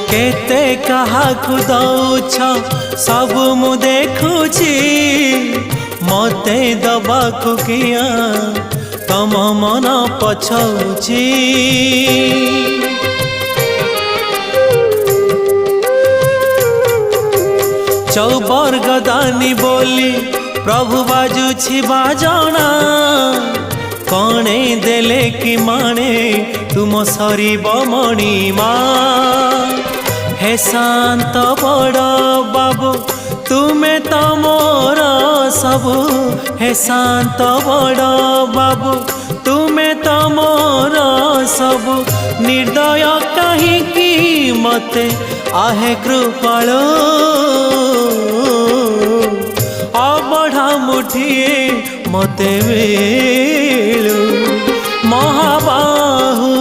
केते काहाकु दौछ सब मु देखुची मते दबाकु किया तम मन पछौची। चौबर गदानी बोली प्रभु बाजुछि बाजना कणे देले कि माने तुम सरीब मणिमा। हे शांत बड़ बाबू तुमे तो मोर सबु। हे शांत बड़ बाबू तुमे तो मोर सबु। निर्दय कहिकी मते आहे कृपालो अबढ़ा मुठिए मते मिलू महाबाहू